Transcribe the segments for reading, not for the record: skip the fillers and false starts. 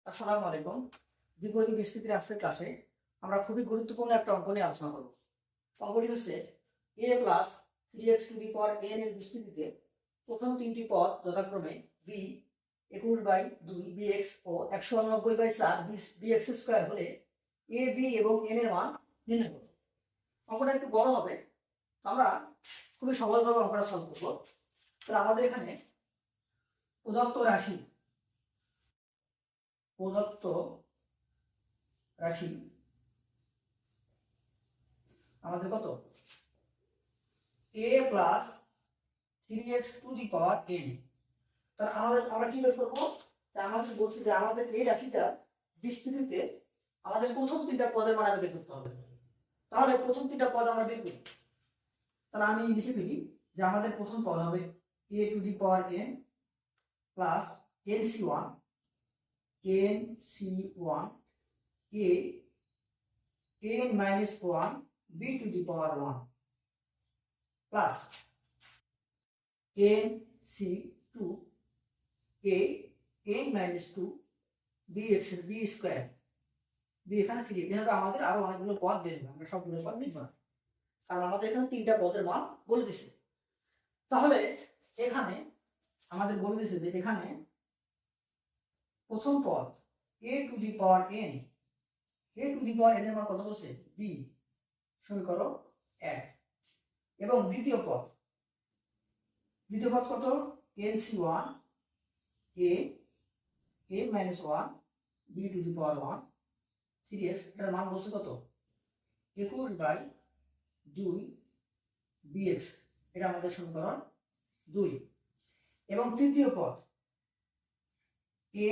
আসসালামু আলাইকুম। দ্বিপদী বিস্তৃতির আজকের ক্লাসে আমরা খুবই গুরুত্বপূর্ণ একটা অঙ্ক নিয়ে আলোচনা করব। অঙ্কটি হচ্ছে a plus 3x two the power n এর বিস্তৃতিতে প্রথম তিনটি পদ যথাক্রমে b 21/2 bx ও 189/4 bx স্কয়ার হলে a b এবং n এর মান নির্ণয় করব। অঙ্কটা একটু বড় হবে, আমরা খুবই সহজভাবে অঙ্কটা সলভ করব। তাহলে আমাদের এখানে প্রদত্ত রাশি আমাদের কত a plus 3x two the power n। তাহলে আমরা কি বের করবো? আমাদের বলছি যে আমাদের এই রাশিটা বিস্তৃতিতে আমাদের প্রথম তিনটা পদের মান বের করতে হবে। তাহলে প্রথম তিনটা পদ আমরা বের করি। তাহলে আমি লিখে ফেলি যে আমাদের প্রথম পদ হবে a to the power n plus nc1 a n minus 1 b to the power 1 plus nc2 a n minus 2 bx b square b এখানে ফিরে এভাবে আমাদের আরো অনেকগুলো পদ বের হবে। আমরা সবগুলো পদ লিখব না, কারণ আমাদের এখানে তিনটা পদের মান বলে দিছে। তাহলে এখানে আমাদের বলে দিছে যে এখানে প্রথম পদ a to the power n এর মান কত বলছে? b, সমীকরণ 1। এবং দ্বিতীয় পদ কত? nc1 a n minus 1 b to the power 1 3x, এটার মান বলছে কত? 21/2 bx, এটা আমাদের সমীকরণ 2। এবং তৃতীয় পদ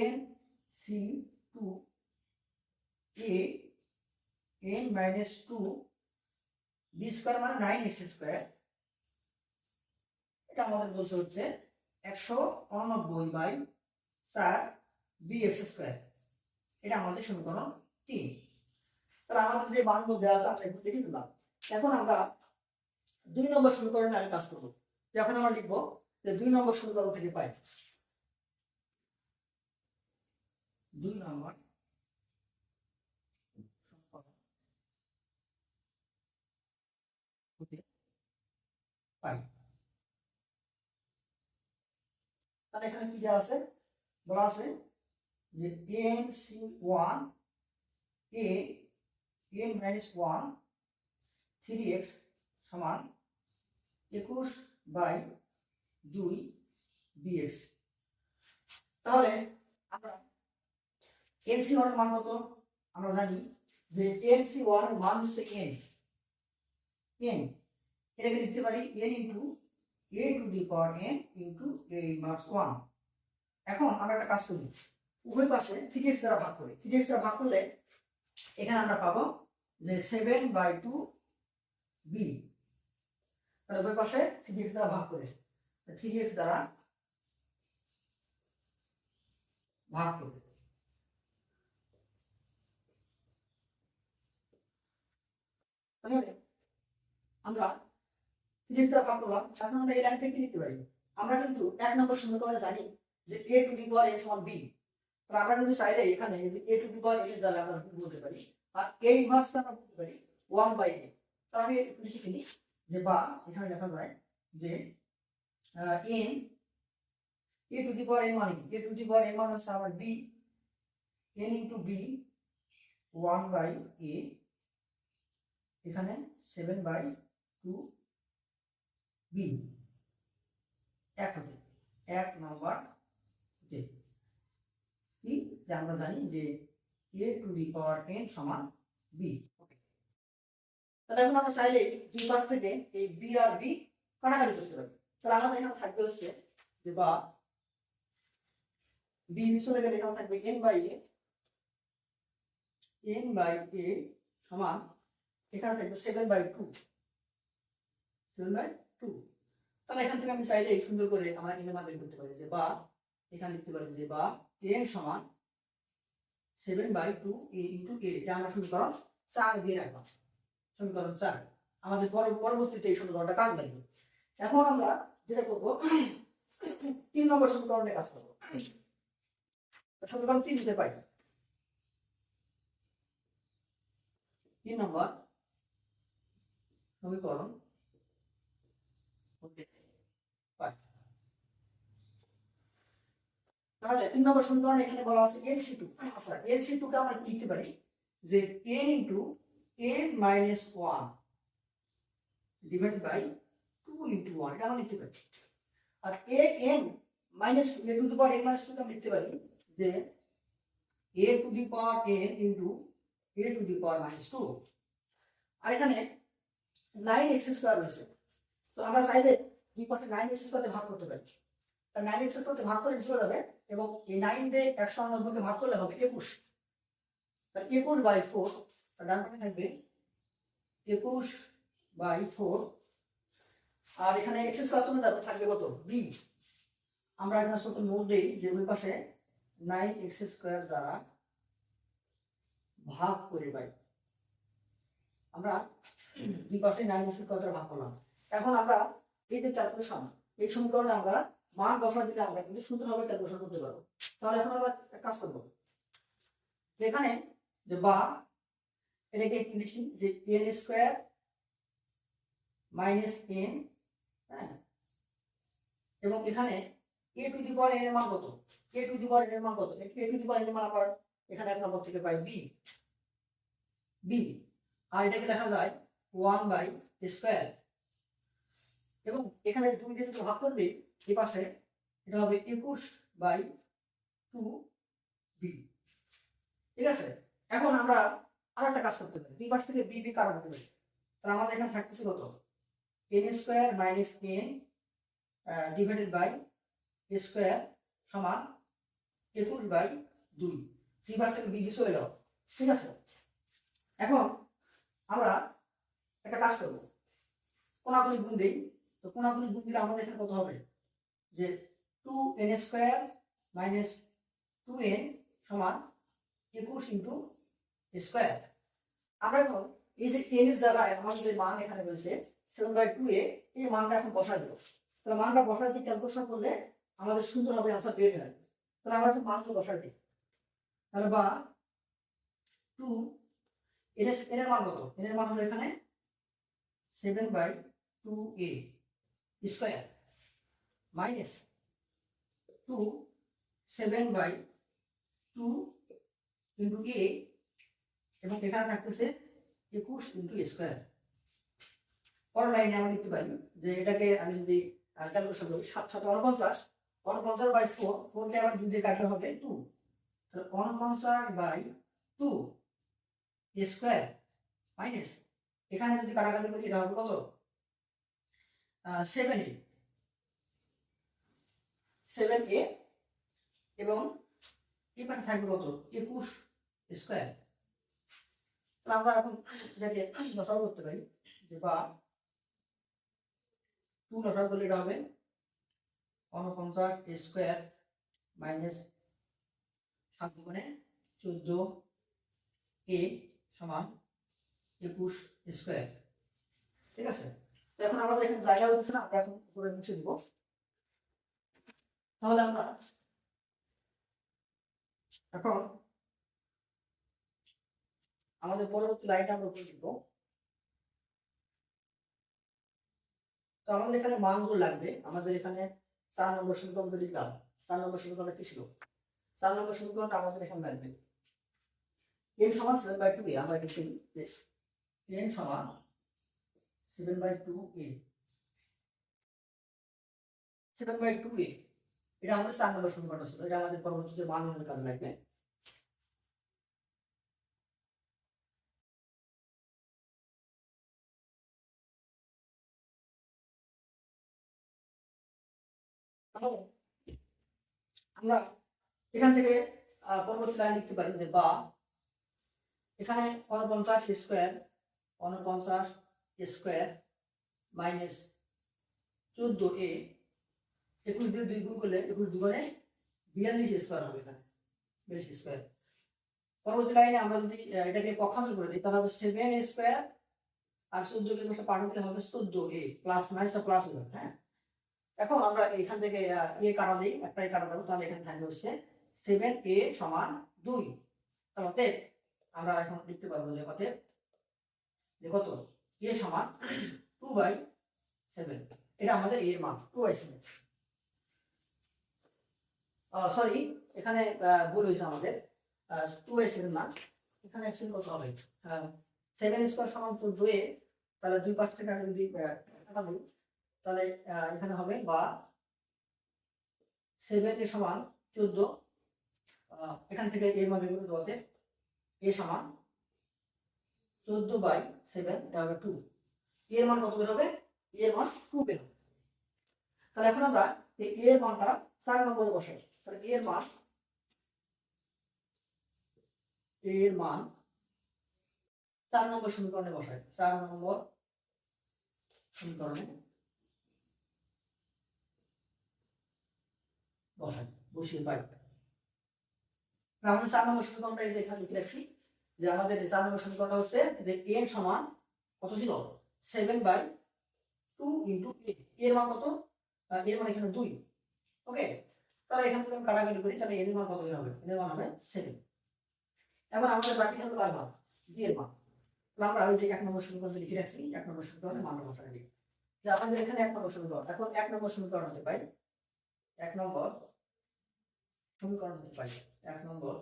nc2 a n minus 2 b square মানে 9x স্কয়ার, এটা আমাদের বলছে হচ্ছে 189/4 bx স্কয়ার, এটা আমাদের সমীকরণ 3। তাহলে আমাদের যে মানগুলো দেওয়া আছে আমরা একটু লিখে দিলাম। এখন আমরা 2 নম্বর সমীকরণে আগে কাজ করব। এখন আমরা লিখব যে 2 নম্বর সমীকরণ থেকে পাই 2 নম্বর পাই। তাহলে এখানে কি দেওয়া আছে? বলা আছে যে nc1 a n minus 1 3x সমান 21/2 bx। তাহলে আমরা nc1 এর মান কত? আমরা জানি যে nc1 এর মান হচ্ছে n, এটাকে লিখতে পারি n into a to the power n into a minus 1। এখন আমরা একটা কাজ করি, উভয় পাশে 3x দ্বারা ভাগ করি। 3x দ্বারা ভাগ করলে এখানে আমরা পাবো যে 7/2 b। তাহলে উভয় পাশে 3x দ্বারা ভাগ করে 3x দ্বারা ভাগ করবে। তাহলে আমরা 3x দ্বারা ভাগ করলাম। এখন আমরা এই লাইন থেকে লিখতে পারি, আমরা কিন্তু 1 নম্বর সমীকরণে জানি যে a to the power n সমান b। তাহলে আমরা কিন্তু চাইলে এখানে যে a to the power n এর দ্বারা আমরা বলতে পারি, আর a ইনভার্সটা আমরা বলতে পারি 1/a। তাহলে আমি একটু লিখে ফেলি যে বা এখানে লেখা যায় যে n a to the power n মানে কি? a to the power n মানে হচ্ছে আমার b, n into b 1/a, এখানে 7/2 b। এক নম্বর কি যে আমরা জানি যে a to the power n সমান b। তাহলে এখন আমরা চাইলে দুই পাশ থেকে এই b আর b কাটাকাটি করতে পারি। তাহলে আমাদের এখানে থাকবে হচ্ছে যে বা b চলে গেলে এখানে থাকবে n/a সমান এখানে থাকবে 7/2। তাহলে এখান থেকে আমি চাইলে সুন্দর করে আমরা n এর মান বের করতে পারি যে বা এখানে লিখতে পারি যে বা n সমান 7/2 a ইনটু a, এটা আমরা সমীকরণ 4 দিয়ে রাখলাম। সমীকরণ 4 আমাদের পরবর্তীতে এই সমীকরণটা কাজ লাগবে। এখন আমরা যেটা করব 3 নম্বর সমীকরণে কাজ করব। সমীকরণ 3 দিতে পাই 3 নম্বর সমীকরণ হতে পারে। তাহলে 3 নম্বর সমীকরণ এখানে বলা আছে LC2। আচ্ছা, LC2 কে আমরা লিখতে পারি যে n into n minus 1 divide by 2 into 1, এটা আমরা লিখতে পারি। আর an minus a to the power n minus 2 কে আমরা লিখতে পারি যে a to the power n into a to the power minus 2। আর এখানে 9x স্কয়ার রয়েছে, তো আমরা চাইলে দুই পাশে 9x স্কয়ারে ভাগ করতে পারি। তার 9x স্কয়ারে ভাগ করে চলে যাবে এবং এই 9 দিয়ে 190 কে ভাগ করলে হবে 21। তার 21/4, তার ডান পাশে থাকবে 21/4। আর এখানে x স্কয়ার চলে যাবে, থাকবে কত b। আমরা এখানে ছোট নোট দেই যে ওই পাশে 9x স্কয়ার দ্বারা ভাগ করে পাই। আমরা দুই পাশে 9x স্কয়ার দ্বারা ভাগ করলাম। এখন আমরা এই যে ক্যালকুলেশন, এই সমীকরণে আমরা মান বসা দিলে আমরা কিন্তু সুন্দরভাবে ক্যালকুলেশন করতে পারবো। তাহলে এখন আমরা একটা কাজ করব, এখানে যে বা এটাকে একটু লিখি যে n স্কয়ার মাইনাস n, হ্যাঁ, এবং এখানে a to the power n এর মান কত, a to the power n এর মান কত, a to the power n এর মান আবার এখানে 1 নম্বর থেকে পাই b, আর এটাকে লেখা যায় 1 স্কয়ার, এবং এখানে 2 দিয়ে যদি ভাগ করবে এই পাশে এটা হবে 21/2b। ঠিক আছে, এখন আমরা আরেকটা কাজ করতে পারি, দুই পাশ থেকে b কাটা করতে পারি। তাহলে আমাদের এখানে থাকতেছে কত n square minus n divided by square সমান 21/2। দুই পাশ থেকে b চলে গেল। ঠিক আছে, এখন আমরা একটা কাজ করব, কোনাকুনি গুণ দেই। তো কোনাকুনি গুণ দিলে আমাদের এখানে কত হবে যে 2n স্কয়ার মাইনাস 2n সমান 21 ইনটু স্কয়ার। আমরা এখন এই যে n এর জায়গায় আমাদের যে মান এখানে রয়েছে 7/2 এ, এই মানটা এখন বসাই দেব। তাহলে মানটা বসাই দিয়ে ক্যালকুলেশন করলে আমাদের সুন্দরভাবে आंसर বের হয়ে আসবে। তাহলে আমরা এখন মানটা বসাই দিই। তাহলে বা 2 n এর মান কত, n এর মান হলো এখানে 7/2a square minus 2 7/2 into a, এবং এখানে থাকতেছে 21 ইনটু স্কয়ার। পরের লাইনে আমরা লিখতে পারি যে এটাকে আমি যদি ক্যালকুলেশন করি 7 7 49, 49/4, 4 কে আবার 2 দিয়ে কাটলে হবে 2। তাহলে 49/2 স্কয়ার মাইনাস এখানে যদি কাটাকাটি করি এটা হবে কত 7a, এবং এখানে থাকবে কত 21 স্কয়ার। তাহলে আমরা এখন এটাকে লসাগু করতে পারি যে বা 2 লসাগু করলে এটা হবে 49 স্কয়ার মাইনাস 7 গুণে 14a সমান 21 স্কয়ার। ঠিক আছে, তো এখন আমাদের এখানে জায়গা হচ্ছে না, আমরা এখন উপরে মুছে দিব। তাহলে আমরা এখন আমাদের পরবর্তী লাইনটা আমরা উপরে লিখব। তো আমাদের এখানে মানগুলো লাগবে। আমাদের এখানে 4 নম্বর সমীকরণ লিখলাম। 4 নম্বর সমীকরণটা কি ছিল, 4 নম্বর সমীকরণটা আমাদের এখানে লাগবে n সমান 7/2a। আমরা লিখি যে n সমান 7/2a, 7/2a, এটা আমাদের 4 নম্বর সমীকরণ ছিল। এটা আমাদের পরবর্তীতে মান নির্ণয়ের কাজে লাগবে। আমরা এখান থেকে পরবর্তী লাইন লিখতে পারি যে বা এখানে 49 স্কয়ার, 49 স্কয়ার মাইনাস 14a, 21 দিয়ে 2 গুণ করলে 21 দুগুণে 42 স্কয়ার হবে, এখানে 42 স্কয়ার। পরবর্তী লাইনে আমরা যদি এটাকে পক্ষান্তর করে দিই তাহলে হবে 7a স্কয়ার, আর 14 কে পাশে পার করলে হবে 14a প্লাস মাইনাসটা প্লাস হবে। হ্যাঁ, এখন আমরা এখান থেকে এ কাটা দিই, একটাই কাটা দেবো। তাহলে এখানে থাকবে হচ্ছে 7a সমান 2। তাহলে অতএব আমরা এখন লিখতে পারবো যে অতএব যে কত a সমান 2/7, এটা আমাদের এর মান 2/7। সরি, এখানে ভুল হয়েছে আমাদের, 2/7 না, এখানে অ্যাকচুয়ালি কত হবে, 7 স্কয়ার সমান 14, তাহলে দুই পাশ থেকে আমি যদি কাটা দিই তাহলে এখানে হবে বা 7 এর সমান 14, এখান থেকে এর মান বের করে দেওয়াতে a সমান 14/7, এটা হবে 2। এর মান কত বের হবে, এর মান 2 বের হবে। তাহলে এখন আমরা এই এর মানটা 4 নম্বরে বসাই। তাহলে এর মান 4 নম্বর সমীকরণে বসাই। 4 নম্বর সমীকরণে বসাই, বসিয়ে পাই। আমাদের 4 নম্বর সমীকরণটা এই যে এখানে লিখে রাখছি, যে আমাদের 4 নম্বর সমীকরণটা হচ্ছে যে n সমান কত ছিল, 7/2 ইন্টু a। এর মান কত, এর মান এখানে 2। ওকে, তাহলে এখান থেকে আমি কাটাকাটি করি, তাহলে এর মান কত বের হবে, এর মান হবে 7। এখন আমাদের বাকি থাকলো কার মান, b এর মান। তাহলে আমরা ওই যে 1 নম্বর সমীকরণে লিখে রাখছি, 1 নম্বর সমীকরণে মানটা বসাই দিই। যে আমাদের এখানে 1 নম্বর সমীকরণ, এখন 1 নম্বর সমীকরণ হতে পাই, 1 নম্বর সমীকরণ হতে পাই, 1 নম্বর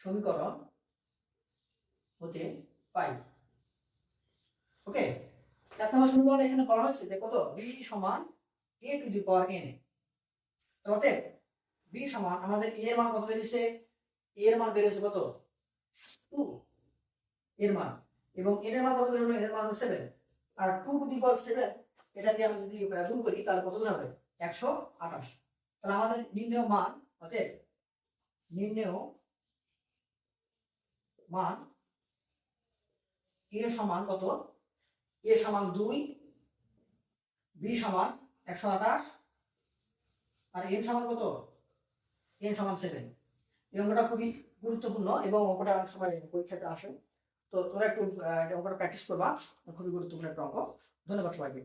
সমীকরণ হতে পাই। ওকে, 1 নম্বর সমীকরণ এখানে বলা হয়েছে যে কত, b সমান a to the power n। অতএব b সমান আমাদের এর মান কত বেরিয়েছে, এর মান বেরিয়েছে কত, 2 এর মান, এবং এর মান কত বের হলো, এর মান হলো 7। আর 2 টু দি পাওয়ার 7 এটা দিয়ে আমরা যদি গুণ করি তাহলে কত হবে, 128। তাহলে আমাদের নির্ণেয় মান, অতএব নির্ণেয় মান a সমান কত, a সমান 2, b সমান 128, আর n সমান কত, n সমান 7। এই অঙ্কটা খুবই গুরুত্বপূর্ণ এবং অঙ্কটা অনেক সময় পরীক্ষাতে আসে, তো তোমরা একটু অঙ্কটা প্র্যাকটিস করবা, খুবই গুরুত্বপূর্ণ একটা অঙ্ক। ধন্যবাদ সবাইকে।